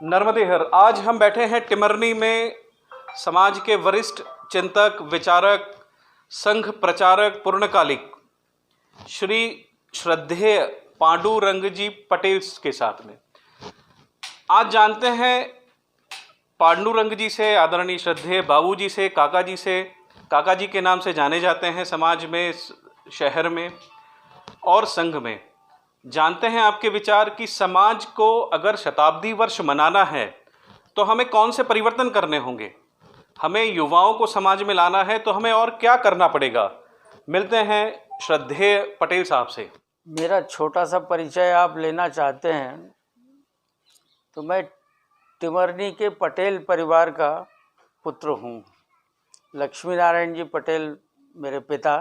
नर्मदे हर। आज हम बैठे हैं टिमरनी में समाज के वरिष्ठ चिंतक, विचारक, संघ प्रचारक, पूर्णकालिक श्री श्रद्धेय पांडुरंग जी पटेल के साथ में। आज जानते हैं पांडुरंग जी से, आदरणीय श्रद्धेय बाबू जी से, काका जी के नाम से जाने जाते हैं समाज में, शहर में और संघ में। जानते हैं आपके विचार कि समाज को अगर शताब्दी वर्ष मनाना है तो हमें कौन से परिवर्तन करने होंगे, हमें युवाओं को समाज में लाना है तो हमें और क्या करना पड़ेगा। मिलते हैं श्रद्धेय पटेल साहब से। मेरा छोटा सा परिचय आप लेना चाहते हैं तो मैं टिमरनी के पटेल परिवार का पुत्र हूँ। लक्ष्मी नारायण जी पटेल मेरे पिता,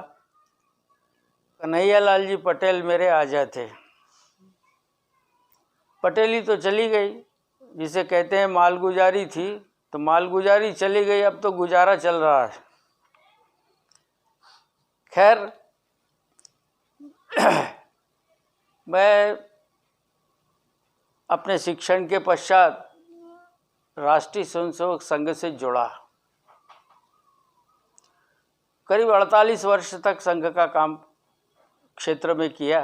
कन्हैया लाल जी पटेल मेरे आजा थे। पटेली तो चली गई, जिसे कहते हैं मालगुजारी थी, तो मालगुजारी चली गई, अब तो गुजारा चल रहा है। खैर, मैं अपने शिक्षण के पश्चात राष्ट्रीय स्वयंसेवक संघ से जुड़ा। करीब 48 वर्ष तक संघ का काम क्षेत्र में किया।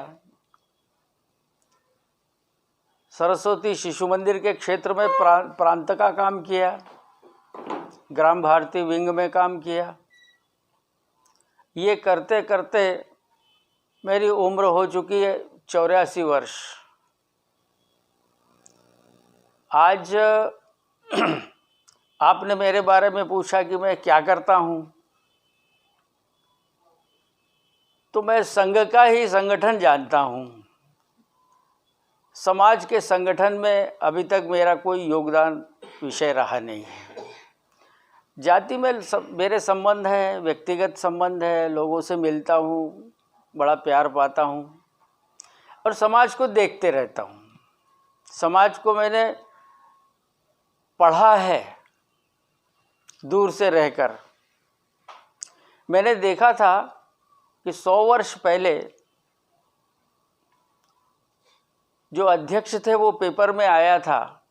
सरस्वती शिशु मंदिर के क्षेत्र में प्रांत का काम किया, ग्राम भारती विंग में काम किया। ये करते करते मेरी उम्र हो चुकी है 84 वर्ष। आज आपने मेरे बारे में पूछा कि मैं क्या करता हूँ, तो मैं संघ का ही संगठन जानता हूँ। समाज के संगठन में अभी तक मेरा कोई योगदान विषय रहा नहीं है। जाति में मेरे संबंध है, व्यक्तिगत संबंध है, लोगों से मिलता हूँ, बड़ा प्यार पाता हूँ और समाज को देखते रहता हूँ। समाज को मैंने पढ़ा है दूर से रहकर। मैंने देखा था कि 100 वर्ष पहले जो अध्यक्ष थे वो पेपर में आया था,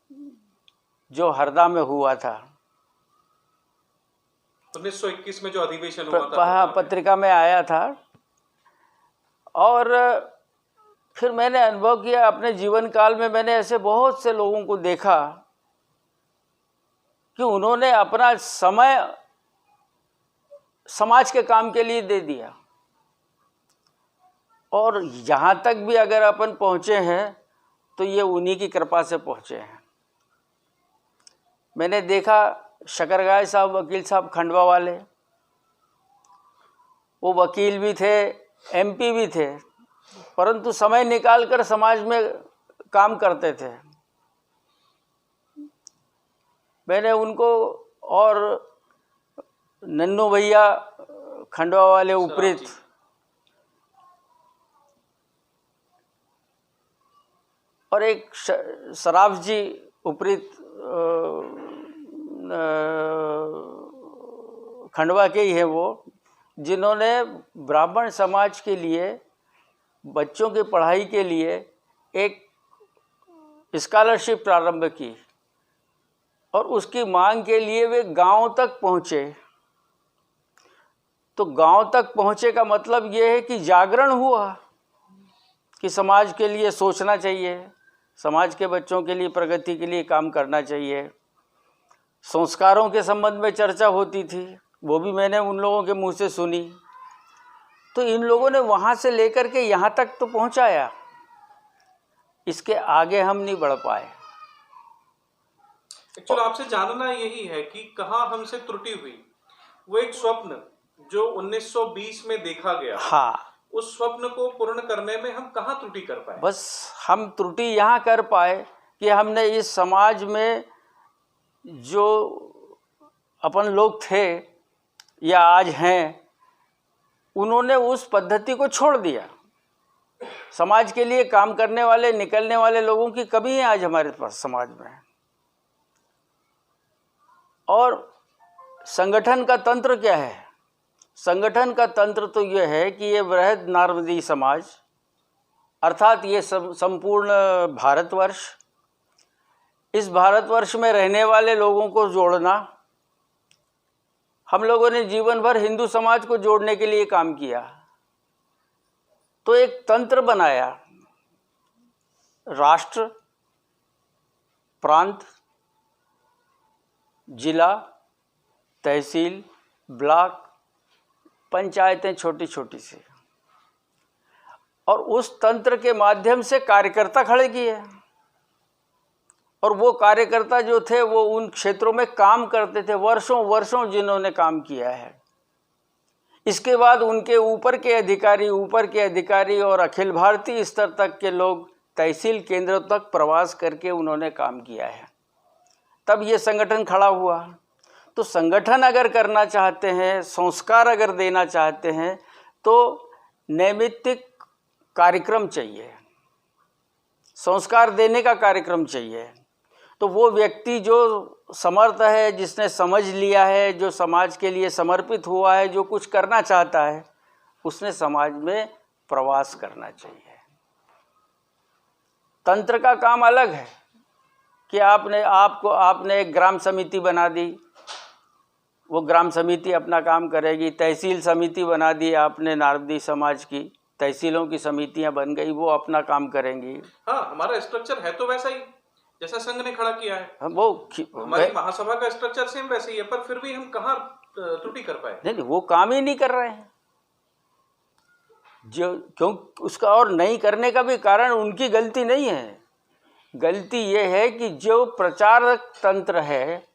जो हरदा में हुआ था 1921 में जो अधिवेशन हुआ था, पत्रिका में आया था। और फिर मैंने अनुभव किया अपने जीवन काल में, मैंने ऐसे बहुत से लोगों को देखा कि उन्होंने अपना समय समाज के काम के लिए दे दिया। और यहाँ तक भी अगर अपन पहुँचे हैं तो ये उन्हीं की कृपा से पहुँचे हैं। मैंने देखा शकरगाय साहब, वकील साहब खंडवा वाले, वो वकील भी थे, एमपी भी थे, परंतु समय निकालकर समाज में काम करते थे। मैंने उनको, और नन्नू भैया खंडवा वाले उपरीत, और एक सराफ जी उपरीत खंडवा के ही हैं वो, जिन्होंने ब्राह्मण समाज के लिए बच्चों की पढ़ाई के लिए एक स्कॉलरशिप प्रारंभ की और उसकी मांग के लिए वे गांव तक पहुँचे। तो गांव तक पहुँचे का मतलब ये है कि जागरण हुआ कि समाज के लिए सोचना चाहिए, समाज के बच्चों के लिए प्रगति के लिए काम करना चाहिए। संस्कारों के संबंध में चर्चा होती थी, वो भी मैंने उन लोगों के मुंह से सुनी। तो इन लोगों ने वहाँ से लेकर के यहाँ तक तो पहुँचाया, इसके आगे हम नहीं बढ़ पाए। एक्चुअली आपसे जानना यही है कि कहाँ हमसे त्रुटि हुई। वो एक स्वप्न जो 1920 में देखा गया, हाँ, उस स्वप्न को पूर्ण करने में हम कहाँ त्रुटि कर पाए? बस हम त्रुटि यहाँ कर पाए कि हमने इस समाज में जो अपन लोग थे या आज हैं, उन्होंने उस पद्धति को छोड़ दिया। समाज के लिए काम करने वाले, निकलने वाले लोगों की कमी है आज हमारे पास समाज में। और संगठन का तंत्र क्या है? संगठन का तंत्र तो यह है कि ये वृहद नारदीय समाज, अर्थात ये संपूर्ण भारतवर्ष इस भारतवर्ष में रहने वाले लोगों को जोड़ना। हम लोगों ने जीवन भर हिंदू समाज को जोड़ने के लिए काम किया, तो एक तंत्र बनाया, राष्ट्र, प्रांत, जिला, तहसील, ब्लॉक, पंचायतें छोटी छोटी सी, और उस तंत्र के माध्यम से कार्यकर्ता खड़े किए, और वो कार्यकर्ता जो थे वो उन क्षेत्रों में काम करते थे, वर्षों वर्षों जिन्होंने काम किया है। इसके बाद उनके ऊपर के अधिकारी और अखिल भारतीय स्तर तक के लोग तहसील केंद्रों तक प्रवास करके उन्होंने काम किया है। तब ये संगठन खड़ा हुआ। तो संगठन अगर करना चाहते हैं, संस्कार अगर देना चाहते हैं, तो नैमित्तिक कार्यक्रम चाहिए, संस्कार देने का कार्यक्रम चाहिए। तो वो व्यक्ति जो समर्थ है, जिसने समझ लिया है, जो समाज के लिए समर्पित हुआ है, जो कुछ करना चाहता है, उसने समाज में प्रवास करना चाहिए। तंत्र का काम अलग है कि आपने एक ग्राम समिति बना दी, वो ग्राम समिति अपना काम करेगी। तहसील समिति बना दी आपने, नारदी समाज की तहसीलों की समितियां बन गई, वो अपना काम करेंगी। हाँ, हमारा स्ट्रक्चर है तो वैसा ही जैसा संघ ने खड़ा किया है। हमारी महासभा का स्ट्रक्चर सेम वैसे ही है, पर फिर भी हम कहाँ त्रुटि कर पाए? नहीं, वो काम ही नहीं कर रहे हैं जो, क्यों उसका और नहीं करने का भी कारण उनकी गलती नहीं है। गलती ये है कि जो प्रचारक तंत्र है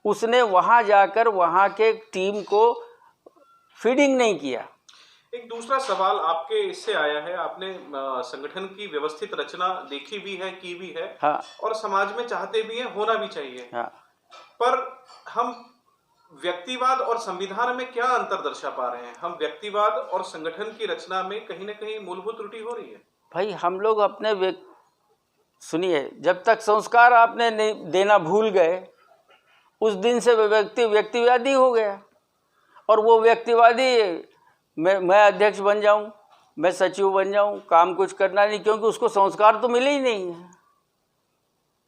उसने वहाँ जाकर वहाँ के टीम को फीडिंग नहीं किया। एक दूसरा सवाल आपके इससे आया है, आपने संगठन की व्यवस्थित रचना देखी भी है, की भी है। हाँ। और समाज में चाहते भी हैं, होना भी चाहिए। हाँ। पर हम व्यक्तिवाद और संविधान में क्या अंतर दर्शा पा रहे हैं? हम व्यक्तिवाद और संगठन की रचना में कहीं ना कहीं मूलभूत त्रुटि हो रही है। भाई हम लोग अपने सुनिए, जब तक संस्कार आपने देना भूल गए, उस दिन से व्यक्तिवादी हो गया। और वो व्यक्तिवादी, मैं अध्यक्ष बन जाऊं, मैं सचिव बन जाऊं, काम कुछ करना नहीं, क्योंकि उसको संस्कार तो मिले ही नहीं है।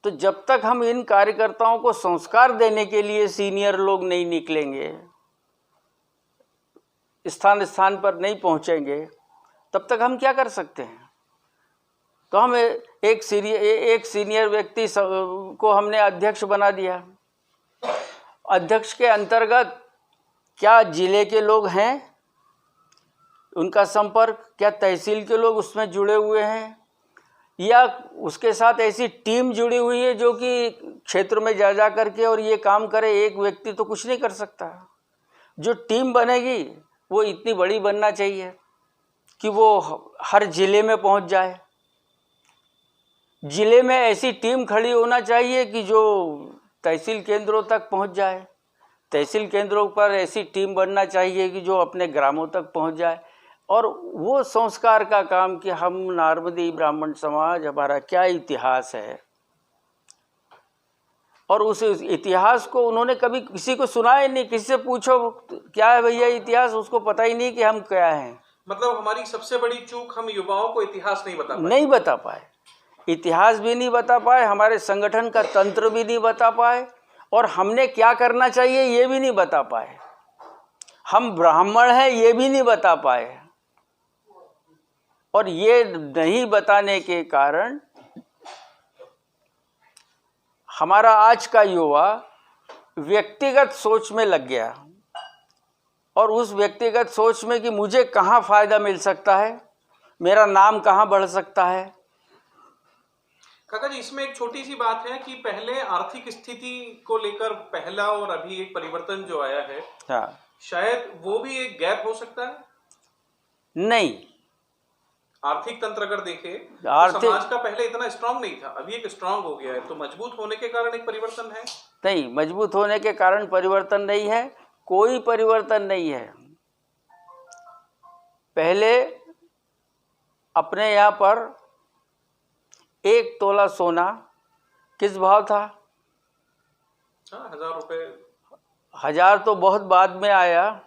तो जब तक हम इन कार्यकर्ताओं को संस्कार देने के लिए सीनियर लोग नहीं निकलेंगे, स्थान स्थान पर नहीं पहुंचेंगे, तब तक हम क्या कर सकते हैं? तो हम एक सीनियर व्यक्ति को हमने अध्यक्ष बना दिया। अध्यक्ष के अंतर्गत क्या जिले के लोग हैं, उनका संपर्क, क्या तहसील के लोग उसमें जुड़े हुए हैं, या उसके साथ ऐसी टीम जुड़ी हुई है जो कि क्षेत्र में जा करके और ये काम करे? एक व्यक्ति तो कुछ नहीं कर सकता। जो टीम बनेगी वो इतनी बड़ी बनना चाहिए कि वो हर जिले में पहुंच जाए। जिले में ऐसी टीम खड़ी होना चाहिए कि जो तहसील केंद्रों तक पहुंच जाए। तहसील केंद्रों पर ऐसी टीम बनना चाहिए कि जो अपने ग्रामों तक पहुंच जाए। और वो संस्कार का काम कि हम नारमदी ब्राह्मण समाज, हमारा क्या इतिहास है, और उस इतिहास को उन्होंने कभी किसी को सुनाया नहीं। किसी से पूछो क्या है भैया इतिहास, उसको पता ही नहीं कि हम क्या हैं। मतलब हमारी सबसे बड़ी चूक, हम युवाओं को इतिहास नहीं बता पाए। इतिहास भी नहीं बता पाए, हमारे संगठन का तंत्र भी नहीं बता पाए, और हमने क्या करना चाहिए ये भी नहीं बता पाए। हम ब्राह्मण हैं ये भी नहीं बता पाए। और ये नहीं बताने के कारण हमारा आज का युवा व्यक्तिगत सोच में लग गया, और उस व्यक्तिगत सोच में कि मुझे कहाँ फ़ायदा मिल सकता है, मेरा नाम कहाँ बढ़ सकता है। काका जी, इसमें एक छोटी सी बात है कि पहले आर्थिक स्थिति को लेकर पहला और अभी एक परिवर्तन जो आया है, हाँ, शायद वो भी एक गैप हो सकता है। नहीं, आर्थिक तंत्र अगर देखें तो समाज का पहले इतना स्ट्रांग नहीं था, अभी एक स्ट्रांग हो गया है। तो मजबूत होने के कारण एक परिवर्तन है? नहीं, मजबूत होने के कारण परिवर्तन नहीं है, कोई परिवर्तन नहीं है। पहले अपने यहाँ पर 1 तोला सोना किस भाव था? 1000 रुपये। 1000 तो बहुत बाद में आया,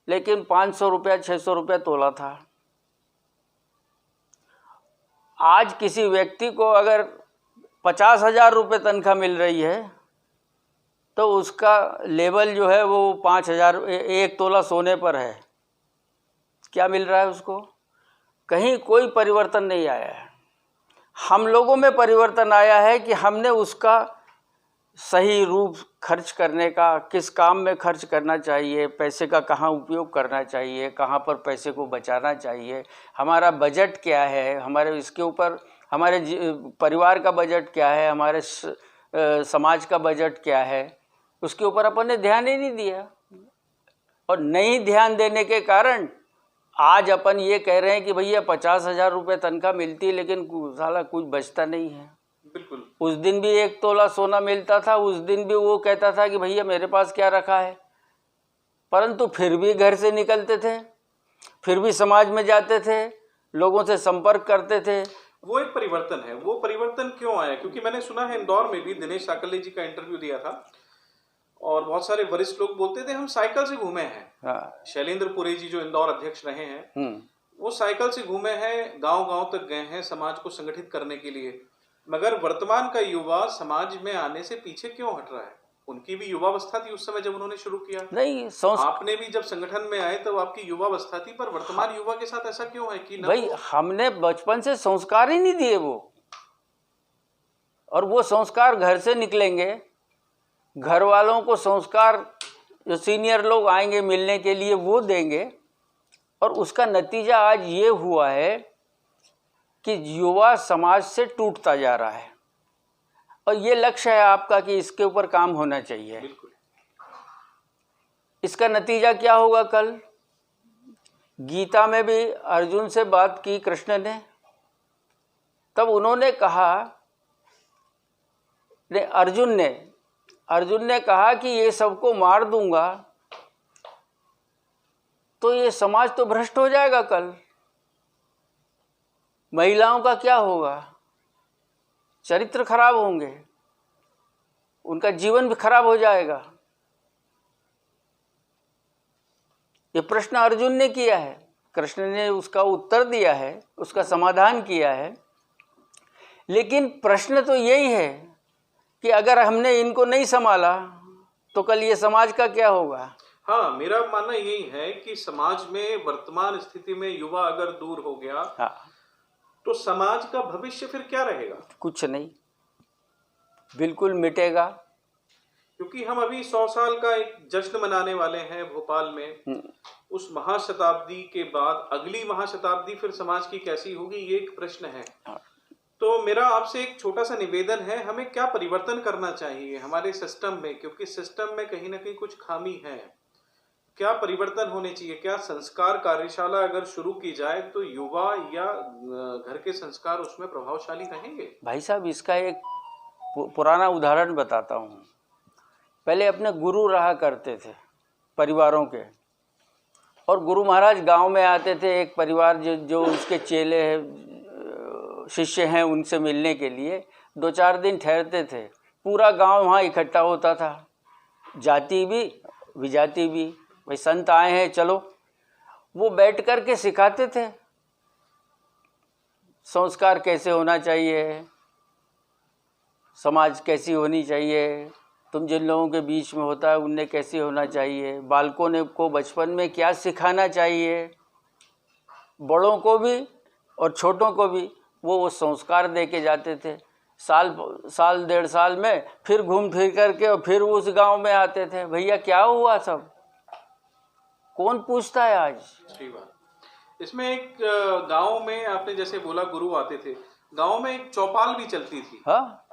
लेकिन 500 रुपया 600 रुपया तोला था। आज किसी व्यक्ति को अगर 50,000 रुपये तनख्वाह मिल रही है तो उसका लेवल जो है वो 5,000 1 तोला सोने पर है। क्या मिल रहा है उसको? कहीं कोई परिवर्तन नहीं आया है। हम लोगों में परिवर्तन आया है कि हमने उसका सही रूप खर्च करने का, किस काम में खर्च करना चाहिए, पैसे का कहाँ उपयोग करना चाहिए, कहाँ पर पैसे को बचाना चाहिए, हमारा बजट क्या है, हमारे इसके ऊपर हमारे परिवार का बजट क्या है, हमारे समाज का बजट क्या है, उसके ऊपर अपन ने ध्यान ही नहीं दिया। और नहीं ध्यान देने के कारण आज अपन ये कह रहे हैं कि भैया 50,000 रुपये तनख्वाह मिलती है लेकिन साला कुछ बचता नहीं है। बिल्कुल। उस दिन भी 1 तोला सोना मिलता था, उस दिन भी वो कहता था कि भैया मेरे पास क्या रखा है, परंतु फिर भी घर से निकलते थे, फिर भी समाज में जाते थे, लोगों से संपर्क करते थे। वो एक परिवर्तन है। वो परिवर्तन क्यों आया? क्योंकि मैंने सुना है इंदौर में भी दिनेश साकले जी का इंटरव्यू दिया था और बहुत सारे वरिष्ठ लोग बोलते थे हम साइकिल से घूमे हैं। हाँ। शैलेंद्र पुरी जी जो इंदौर अध्यक्ष रहे हैं वो साइकिल से घूमे हैं, गांव-गांव तक गए हैं समाज को संगठित करने के लिए। मगर वर्तमान का युवा समाज में आने से पीछे क्यों हट रहा है? उनकी भी युवावस्था थी उस समय जब उन्होंने शुरू किया। नहीं, आपने भी जब संगठन में आए तब आपकी युवावस्था थी, पर वर्तमान युवा के साथ ऐसा क्यों है कि भाई हमने बचपन से संस्कार ही नहीं दिए वो, और वो संस्कार घर से निकलेंगे। घर वालों को संस्कार जो सीनियर लोग आएंगे मिलने के लिए वो देंगे, और उसका नतीजा आज ये हुआ है कि युवा समाज से टूटता जा रहा है। और ये लक्ष्य है आपका कि इसके ऊपर काम होना चाहिए। बिल्कुल। इसका नतीजा क्या होगा? कल गीता में भी अर्जुन से बात की कृष्ण ने, तब उन्होंने कहा, अर्जुन ने कहा कि ये सबको मार दूंगा तो ये समाज तो भ्रष्ट हो जाएगा। कल महिलाओं का क्या होगा? चरित्र खराब होंगे, उनका जीवन भी खराब हो जाएगा। ये प्रश्न अर्जुन ने किया है, कृष्ण ने उसका उत्तर दिया है, उसका समाधान किया है। लेकिन प्रश्न तो यही है कि अगर हमने इनको नहीं संभाला तो कल ये समाज का क्या होगा? हाँ, मेरा मानना यही है कि समाज में वर्तमान स्थिति में युवा अगर दूर हो गया, हाँ, तो समाज का भविष्य फिर क्या रहेगा? कुछ नहीं, बिल्कुल मिटेगा। क्योंकि हम अभी 100 साल का एक जश्न मनाने वाले हैं भोपाल में। उस महाशताब्दी के बाद अगली महाशताब्दी फिर समाज की कैसी होगी, ये एक प्रश्न है। तो मेरा आपसे एक छोटा सा निवेदन है, हमें क्या परिवर्तन करना चाहिए हमारे सिस्टम में, क्योंकि सिस्टम में कहीं ना कहीं कुछ खामी है। क्या परिवर्तन होने चाहिए? क्या संस्कार कार्यशाला अगर शुरू की जाए तो युवा या घर के संस्कार उसमें प्रभावशाली रहेंगे? भाई साहब, इसका एक पुराना उदाहरण बताता हूँ। पहले अपने गुरु रहा करते थे परिवारों के, और गुरु महाराज गांव में आते थे। एक परिवार जो उसके चेले हैं, शिष्य हैं, उनसे मिलने के लिए 2-4 दिन ठहरते थे। पूरा गांव वहाँ इकट्ठा होता था, जाति भी विजाति भी। भाई संत आए हैं, चलो। वो बैठ कर के सिखाते थे संस्कार कैसे होना चाहिए, समाज कैसी होनी चाहिए, तुम जिन लोगों के बीच में होता है उनने कैसे होना चाहिए, बालकों ने को बचपन में क्या सिखाना चाहिए, बड़ों को भी और छोटों को भी वो संस्कार दे के जाते थे। साल 1.5 साल में फिर घूम फिर करके और फिर उस गांव में आते थे। भैया क्या हुआ? सब कौन पूछता है आज? सही बात। इसमें एक गांव में आपने जैसे बोला गुरु आते थे, गांव में एक चौपाल भी चलती थी। हाँ,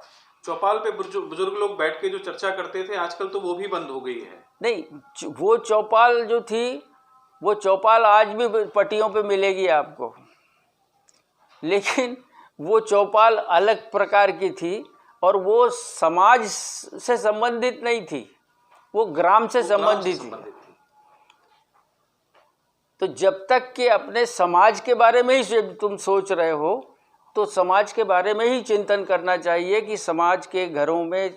चौपाल पे बुजुर्ग लोग बैठ के जो चर्चा करते थे, आजकल तो वो भी बंद हो गई है। नहीं, वो चौपाल जो थी, वो चौपाल आज भी पट्टियों पे मिलेगी आपको, लेकिन वो चौपाल अलग प्रकार की थी और वो समाज से संबंधित नहीं थी, वो ग्राम से संबंधित थी। तो जब तक कि अपने समाज के बारे में ही तुम सोच रहे हो तो समाज के बारे में ही चिंतन करना चाहिए कि समाज के घरों में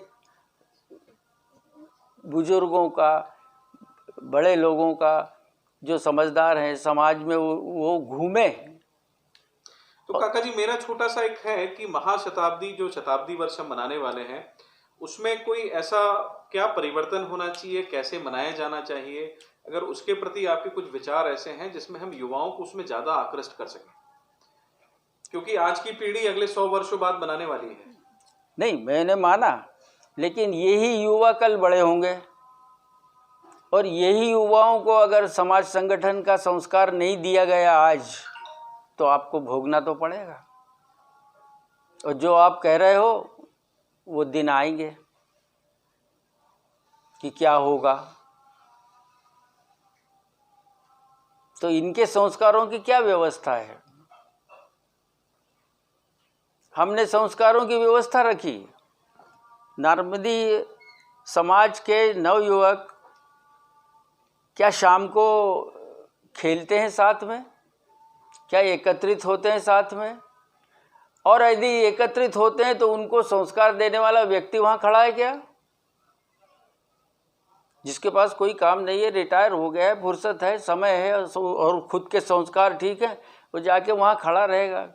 बुजुर्गों का, बड़े लोगों का, जो समझदार हैं समाज में, वो घूमे। तो काका जी, मेरा छोटा सा एक है कि महाशताब्दी जो शताब्दी वर्ष हम मनाने वाले हैं, उसमें कोई ऐसा क्या परिवर्तन होना चाहिए, कैसे मनाया जाना चाहिए, अगर उसके प्रति आपके कुछ विचार ऐसे हैं जिसमें हम युवाओं को उसमें ज्यादा आकृष्ट कर सकें, क्योंकि आज की पीढ़ी अगले 100 वर्षों बाद बनाने वाली है। नहीं, मैंने माना, लेकिन यही युवा कल बड़े होंगे, और यही युवाओं को अगर समाज संगठन का संस्कार नहीं दिया गया आज, तो आपको भोगना तो पड़ेगा। और जो आप कह रहे हो वो दिन आएंगे कि क्या होगा, तो इनके संस्कारों की क्या व्यवस्था है? हमने संस्कारों की व्यवस्था रखी। नारमदी समाज के नवयुवक क्या शाम को खेलते हैं साथ में? क्या एकत्रित होते हैं साथ में? और यदि एकत्रित होते हैं तो उनको संस्कार देने वाला व्यक्ति वहाँ खड़ा है क्या? जिसके पास कोई काम नहीं है, रिटायर हो गया है, फुर्सत है, समय है और खुद के संस्कार ठीक है, वो जाके वहाँ खड़ा रहेगा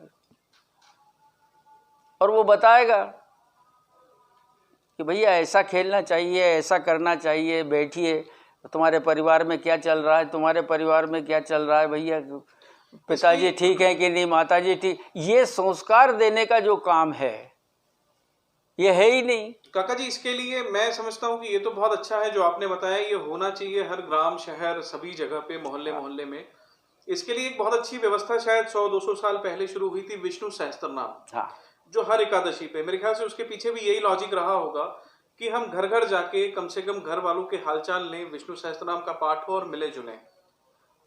और वो बताएगा कि भैया ऐसा खेलना चाहिए, ऐसा करना चाहिए, बैठिए, तुम्हारे परिवार में क्या चल रहा है, तुम्हारे परिवार में क्या चल रहा है, भैया पिताजी ठीक है कि नहीं, माताजी ठीक। ये संस्कार देने का जो काम है ये है ही नहीं। काका जी, इसके लिए मैं समझता हूँ कि ये तो बहुत अच्छा है जो आपने बताया, ये होना चाहिए हर ग्राम, शहर, सभी जगह पे, मोहल्ले मोहल्ले में। इसके लिए एक बहुत अच्छी व्यवस्था शायद 100-200 साल पहले शुरू हुई थी, विष्णु सहस्त्रनाम। हाँ, जो हर एकादशी पे, मेरे ख्याल से उसके पीछे भी यही लॉजिक रहा होगा कि हम घर घर जाके कम से कम घर वालों के हालचाल लें, विष्णु सहस्त्रनाम का पाठ हो और मिले जुलें।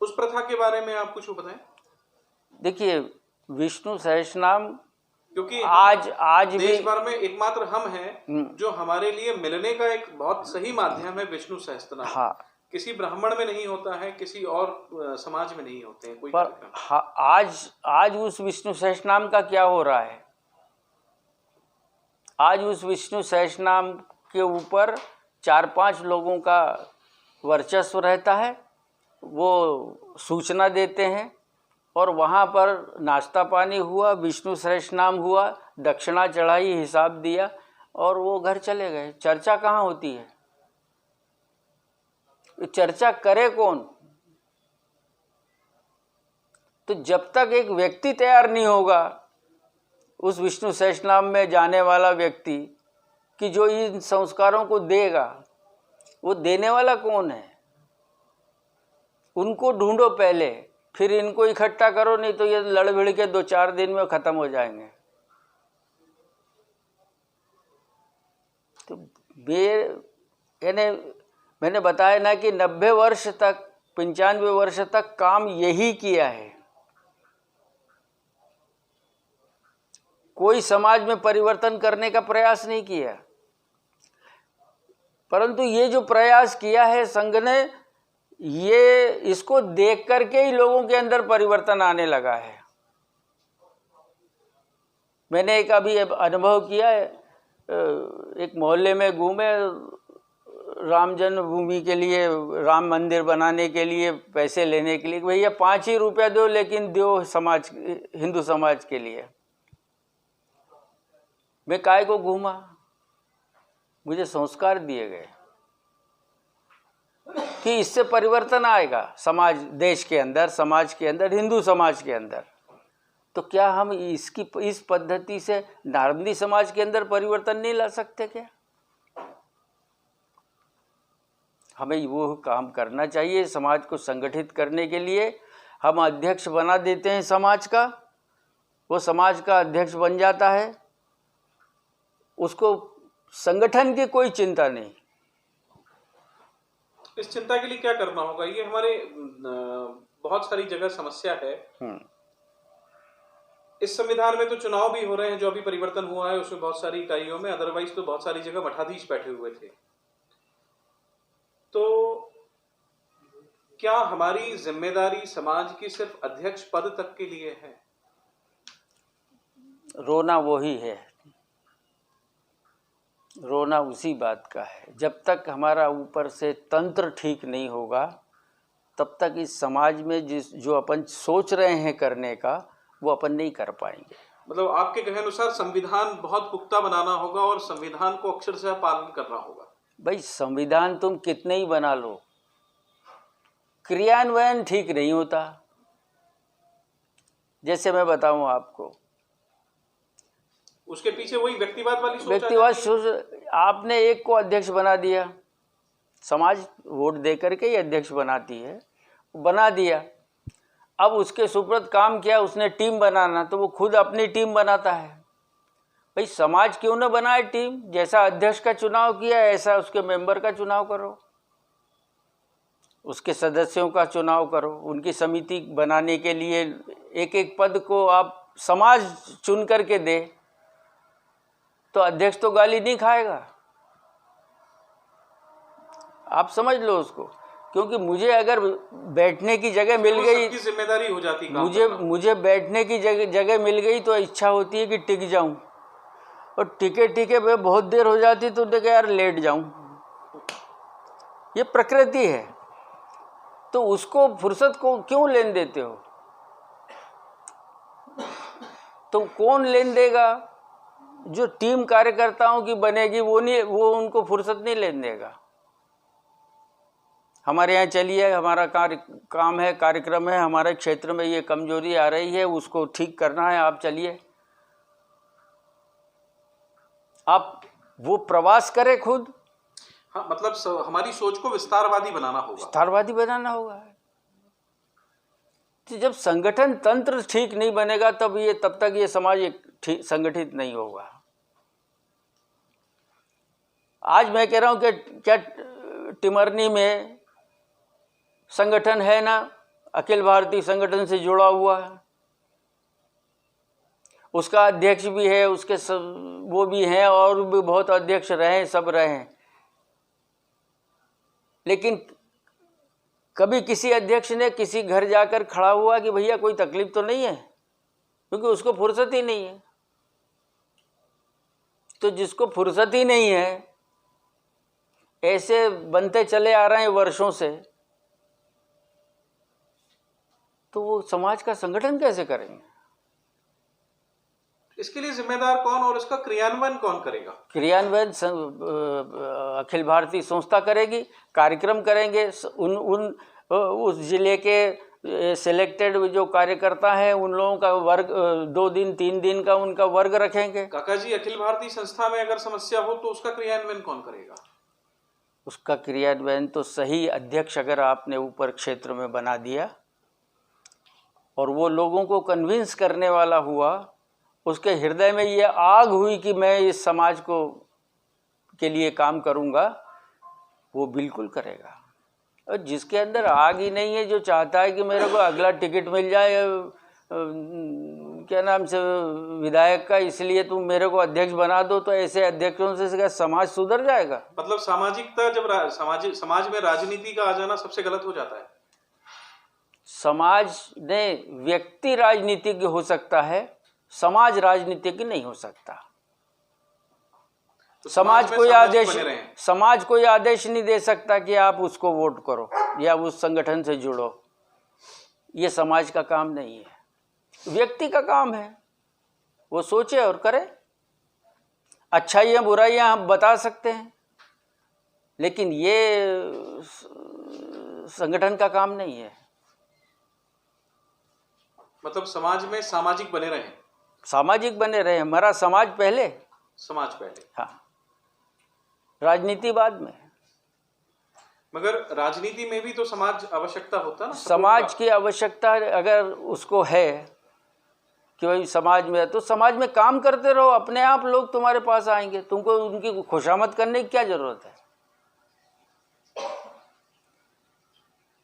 उस प्रथा के बारे में आप कुछ बताएं। देखिए, विष्णु सहस्त्रनाम क्योंकि आज देश भी भर में एकमात्र हम हैं जो हमारे लिए मिलने का एक बहुत सही माध्यम है विष्णु सहस्त्रनाम। हाँ, किसी ब्राह्मण में नहीं होता है, किसी और समाज में नहीं होते हैं कोई पर कार्यक्रम। हाँ, आज उस विष्णु सहस्त्रनाम का क्या हो रहा है? आज उस विष्णु सहस्त्रनाम के ऊपर 4-5 लोगों का वर्चस्व रहता है, वो सूचना देते हैं और वहाँ पर नाश्ता पानी हुआ, विष्णु सहस्त्रनाम हुआ, दक्षिणा चढ़ाई, हिसाब दिया और वो घर चले गए। चर्चा कहाँ होती है? चर्चा करे कौन? तो जब तक एक व्यक्ति तैयार नहीं होगा, उस विष्णु सहस्त्रनाम में जाने वाला व्यक्ति कि जो इन संस्कारों को देगा, वो देने वाला कौन है? उनको ढूंढो पहले, फिर इनको इकट्ठा करो, नहीं तो ये लड़ भिड़ के 2-4 दिन में खत्म हो जाएंगे। तो मैंने बताया ना कि 90 वर्ष तक, 95 वर्ष तक काम यही किया है। कोई समाज में परिवर्तन करने का प्रयास नहीं किया, परंतु ये जो प्रयास किया है संघ ने, ये इसको देख करके ही लोगों के अंदर परिवर्तन आने लगा है। मैंने एक अभी अनुभव किया है, एक मोहल्ले में घूमे, राम जन्मभूमि के लिए, राम मंदिर बनाने के लिए पैसे लेने के लिए, भैया 5 ही रुपया दो, लेकिन दो समाज, हिंदू समाज के लिए। मैं काय को घूमा? मुझे संस्कार दिए गए कि इससे परिवर्तन आएगा समाज, देश के अंदर, समाज के अंदर, हिंदू समाज के अंदर। तो क्या हम इस पद्धति से नारदी समाज के अंदर परिवर्तन नहीं ला सकते क्या? हमें वो काम करना चाहिए। समाज को संगठित करने के लिए हम अध्यक्ष बना देते हैं समाज का, वो समाज का अध्यक्ष बन जाता है, उसको संगठन की कोई चिंता नहीं। इस चिंता के लिए क्या करना होगा? ये हमारे बहुत सारी जगह समस्या है। इस संविधान में तो चुनाव भी हो रहे हैं, जो अभी परिवर्तन हुआ है उसमें बहुत सारी इकाइयों में, अदरवाइज तो बहुत सारी जगह मठाधीश बैठे हुए थे। तो क्या हमारी जिम्मेदारी समाज की सिर्फ अध्यक्ष पद तक के लिए है? रोना वही है, रोना उसी बात का है। जब तक हमारा ऊपर से तंत्र ठीक नहीं होगा, तब तक इस समाज में जो अपन सोच रहे हैं करने का, वो अपन नहीं कर पाएंगे। मतलब आपके कहे अनुसार संविधान बहुत पुख्ता बनाना होगा और संविधान को अक्षरशः पालन करना होगा। भाई संविधान तुम कितने ही बना लो, क्रियान्वयन ठीक नहीं होता। जैसे मैं बताऊं आपको, उसके पीछे वही व्यक्तिवाद वाली सोच आ व्यक्तिवाद जाती है। सोच, आपने एक को अध्यक्ष बना दिया, समाज वोट दे करके ही अध्यक्ष बनाती है, बना दिया। अब उसके सुपुर्द काम किया उसने टीम बनाना, तो वो खुद अपनी टीम बनाता है। भाई समाज क्यों न बनाए टीम? जैसा अध्यक्ष का चुनाव किया ऐसा उसके मेंबर का चुनाव करो, उसके सदस्यों का चुनाव करो। उनकी समिति बनाने के लिए एक एक पद को आप समाज चुन करके दे, तो अध्यक्ष तो गाली नहीं खाएगा। आप समझ लो उसको, क्योंकि मुझे अगर बैठने की जगह मिल गई, सबकी जिम्मेदारी हो जाती काम मुझे बैठने की जगह मिल गई तो इच्छा होती है कि टिक जाऊं, और टिके पे बहुत देर हो जाती तो देखे यार लेट जाऊं। ये प्रकृति है, तो उसको फुर्सत को क्यों लेन देते हो? तो कौन लेन देगा? जो टीम कार्यकर्ताओं की बनेगी वो उनको फुर्सत नहीं लेन देगा। हमारे यहाँ चलिए, हमारा काम है, कार्यक्रम है, हमारे क्षेत्र में ये कमजोरी आ रही है, उसको ठीक करना है, आप चलिए। आप वो प्रवास करें खुद। हाँ, मतलब हमारी सोच को विस्तारवादी बनाना होगा। विस्तारवादी बनाना होगा। तो जब संगठन तंत्र ठीक नहीं बनेगा तब तक ये समाज संगठित नहीं होगा। आज मैं कह रहा हूं कि क्या टिमरनी में संगठन है ना, अखिल भारतीय संगठन से जुड़ा हुआ है, उसका अध्यक्ष भी है, उसके वो भी हैं और भी बहुत अध्यक्ष रहे, सब रहे। लेकिन कभी किसी अध्यक्ष ने किसी घर जाकर खड़ा हुआ कि भैया कोई तकलीफ तो नहीं है? क्योंकि उसको फुर्सत ही नहीं है। तो जिसको फुर्सत ही नहीं है, ऐसे बनते चले आ रहे हैं वर्षों से, तो वो समाज का संगठन कैसे करेंगे? इसके लिए जिम्मेदार कौन और इसका क्रियान्वयन कौन करेगा? क्रियान्वयन अखिल भारतीय संस्था करेगी, कार्यक्रम करेंगे। उस जिले के सिलेक्टेड जो कार्यकर्ता हैं उन लोगों का वर्ग 2 दिन 3 दिन का उनका वर्ग रखेंगे। काका जी, अखिल भारतीय संस्था में अगर समस्या हो तो उसका क्रियान्वयन कौन करेगा? उसका क्रियान्वयन तो सही अध्यक्ष अगर आपने ऊपर क्षेत्र में बना दिया और वो लोगों को कन्विंस करने वाला हुआ, उसके हृदय में ये आग हुई कि मैं इस समाज को के लिए काम करूंगा, वो बिल्कुल करेगा। और जिसके अंदर आग ही नहीं है, जो चाहता है कि मेरे को अगला टिकट मिल जाए क्या नाम से विधायक का, इसलिए तुम मेरे को अध्यक्ष बना दो, तो ऐसे अध्यक्षों से क्या समाज सुधर जाएगा? मतलब सामाजिकता जब समाज में राजनीति का आ जाना सबसे गलत हो जाता है। समाज ने व्यक्ति राजनीतिज्ञ हो सकता है, समाज राजनीतिज्ञ नहीं हो सकता। तो समाज कोई आदेश नहीं दे सकता कि आप उसको वोट करो या उस संगठन से जुड़ो। ये समाज का काम नहीं है, व्यक्ति का काम है। वो सोचे और करे। अच्छाइयाँ बुराइयाँ हम बता सकते हैं, लेकिन ये संगठन का काम नहीं है। मतलब समाज में सामाजिक बने रहे, सामाजिक बने रहे। हमारा समाज पहले, हाँ, राजनीति बाद में। मगर राजनीति में भी तो समाज आवश्यकता होता ना। समाज की आवश्यकता अगर उसको है कि भाई समाज में है, तो समाज में काम करते रहो, अपने आप लोग तुम्हारे पास आएंगे। तुमको उनकी खुशामद करने की क्या जरूरत है?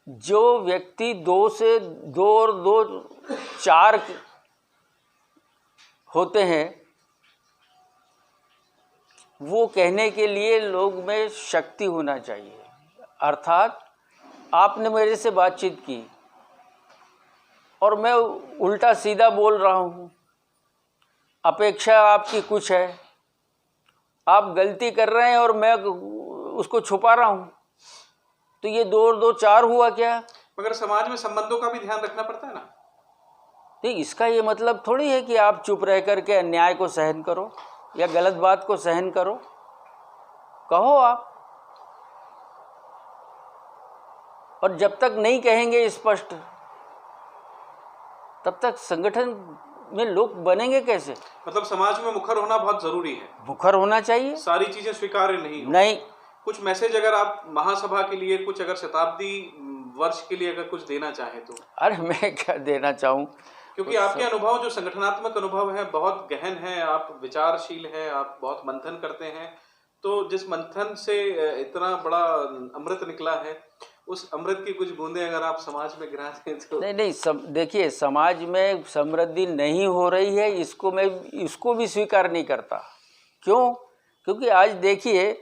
जो व्यक्ति 2 और 2 4 होते हैं, वो कहने के लिए लोग में शक्ति होना चाहिए। अर्थात आपने मेरे से बातचीत की और मैं उल्टा सीधा बोल रहा हूँ, अपेक्षा आपकी कुछ है, आप गलती कर रहे हैं और मैं उसको छुपा रहा हूँ, तो ये 2 और 2 4 हुआ क्या? मगर समाज में संबंधों का भी ध्यान रखना पड़ता है ना। तो इसका ये मतलब थोड़ी है कि आप चुप रह कर के अन्याय को सहन करो या गलत बात को सहन करो। कहो आप, और जब तक नहीं कहेंगे स्पष्ट तब तक संगठन में लोग बनेंगे कैसे? मतलब समाज में मुखर होना बहुत जरूरी है। मुखर होना चाहिए, सारी चीजें स्वीकार्य नहीं हो। नहीं। कुछ मैसेज अगर आप महासभा के लिए, कुछ अगर शताब्दी वर्ष के लिए अगर कुछ देना चाहें तो? अरे मैं क्या देना चाहूँ, क्योंकि आपके अनुभव जो संगठनात्मक अनुभव है बहुत गहन है, आप विचारशील हैं, आप बहुत मंथन करते हैं। तो जिस मंथन से इतना बड़ा अमृत निकला है, उस अमृत की कुछ बूंदें अगर आप समाज में गिरा दें तो? नहीं, देखिए समाज में समृद्धि नहीं हो रही है, इसको भी स्वीकार नहीं करता। क्यों? क्योंकि आज देखिए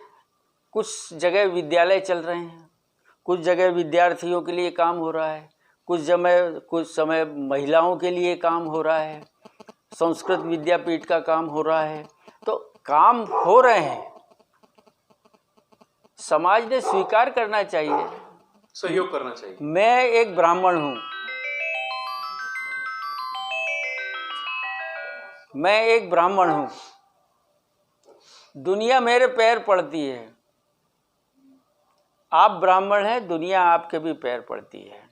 कुछ जगह विद्यालय चल रहे हैं, कुछ जगह विद्यार्थियों के लिए काम हो रहा है, कुछ समय महिलाओं के लिए काम हो रहा है, संस्कृत विद्यापीठ का काम हो रहा है। तो काम हो रहे हैं, समाज ने स्वीकार करना चाहिए, सहयोग करना चाहिए। मैं एक ब्राह्मण हूँ, मैं एक ब्राह्मण हूँ, दुनिया मेरे पैर पड़ती है। आप ब्राह्मण हैं, दुनिया आपके भी पैर पड़ती है।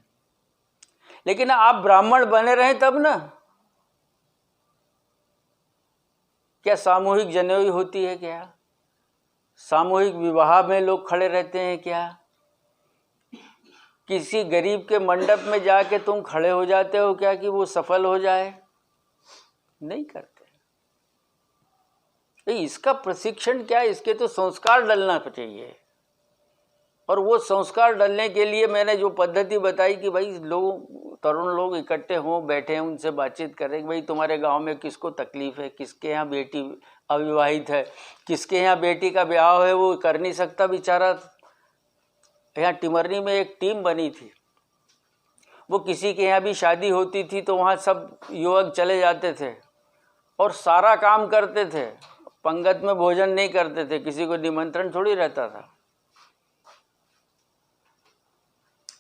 लेकिन आप ब्राह्मण बने रहें तब ना। क्या सामूहिक जनेऊ होती है? क्या सामूहिक विवाह में लोग खड़े रहते हैं? क्या किसी गरीब के मंडप में जाके तुम खड़े हो जाते हो क्या कि वो सफल हो जाए? नहीं करते। इसका प्रशिक्षण क्या, इसके तो संस्कार डलना चाहिए। और वो संस्कार डलने के लिए मैंने जो पद्धति बताई कि भाई लोग, तरुण लोग इकट्ठे हों, बैठे हैं, उनसे बातचीत करें कि भाई तुम्हारे गांव में किसको तकलीफ है, किसके यहाँ बेटी अविवाहित है, किसके यहाँ बेटी का ब्याह है वो कर नहीं सकता बेचारा। यहाँ टिमरनी में एक टीम बनी थी, वो किसी के यहाँ भी शादी होती थी तो वहाँ सब युवक चले जाते थे और सारा काम करते थे, पंगत में भोजन नहीं करते थे, किसी को निमंत्रण थोड़ी रहता था।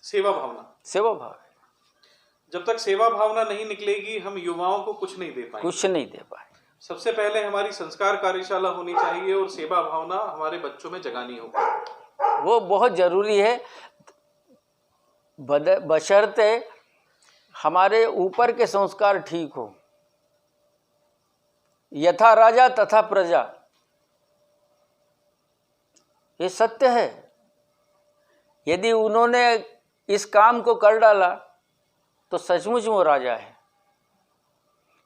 सेवा भावना, सेवा भाव। जब तक सेवा भावना नहीं निकलेगी हम युवाओं को कुछ नहीं दे पाएंगे। कुछ नहीं दे पाए। सबसे पहले हमारी संस्कार कार्यशाला होनी चाहिए और सेवा भावना हमारे बच्चों में जगानी होगी। वो बहुत जरूरी है, बशर्ते हमारे ऊपर के संस्कार ठीक हो। यथा राजा तथा प्रजा, ये सत्य है। यदि उन्होंने इस काम को कर डाला तो सचमुच वो राजा है,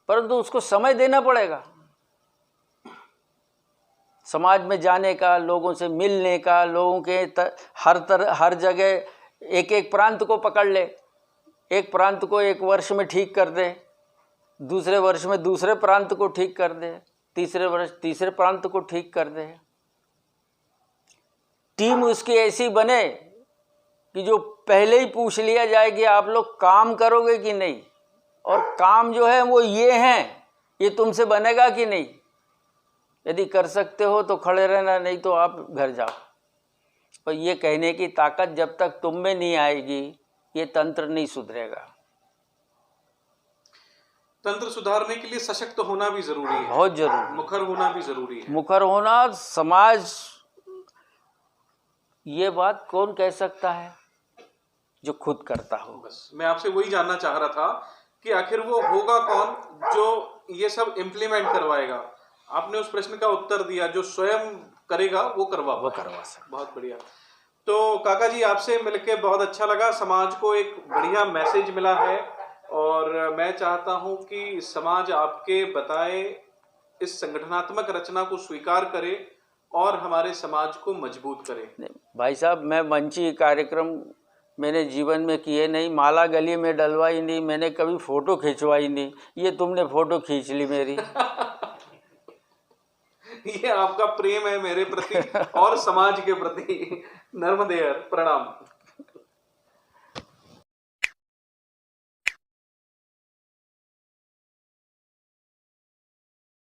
परंतु उसको समय देना पड़ेगा। समाज में जाने का, लोगों से मिलने का, लोगों के हर जगह एक एक प्रांत को पकड़ ले, एक प्रांत को एक वर्ष में ठीक कर दे, दूसरे वर्ष में दूसरे प्रांत को ठीक कर दे, तीसरे वर्ष तीसरे प्रांत को ठीक कर दे। टीम उसकी ऐसी बने कि जो पहले ही पूछ लिया जाए कि आप लोग काम करोगे कि नहीं, और काम जो है वो ये हैं, ये तुमसे बनेगा कि नहीं। यदि कर सकते हो तो खड़े रहना, नहीं तो आप घर जाओ। और ये कहने की ताकत जब तक तुम में नहीं आएगी ये तंत्र नहीं सुधरेगा। तंत्र सुधारने के लिए सशक्त होना भी जरूरी है, बहुत जरूरी। मुखर होना भी जरूरी है। मुखर होना, समाज, ये बात कौन कह सकता है जो खुद करता हो। बस मैं आपसे वही जानना चाह रहा था कि आखिर वो होगा कौन जो ये सब इम्प्लीमेंट करवाएगा। आपने उस प्रश्न का उत्तर दिया, जो स्वयं करेगा वो करवा सकता। बहुत बढ़िया। तो काका जी आपसे मिलके बहुत अच्छा लगा। समाज को एक बढ़िया मैसेज मिला है और मैं चाहता हूं कि समाज आपके बताए इस संगठनात्मक रचना को स्वीकार करे और हमारे समाज को मजबूत करे। भाई साहब, मैं मंची कार्यक्रम मैंने जीवन में किए नहीं, माला गली में डलवाई नहीं, मैंने कभी फोटो खिंचवाई नहीं। ये तुमने फोटो खींच ली मेरी। ये आपका प्रेम है मेरे प्रति और समाज के प्रति। नर्मदेहर प्रणाम।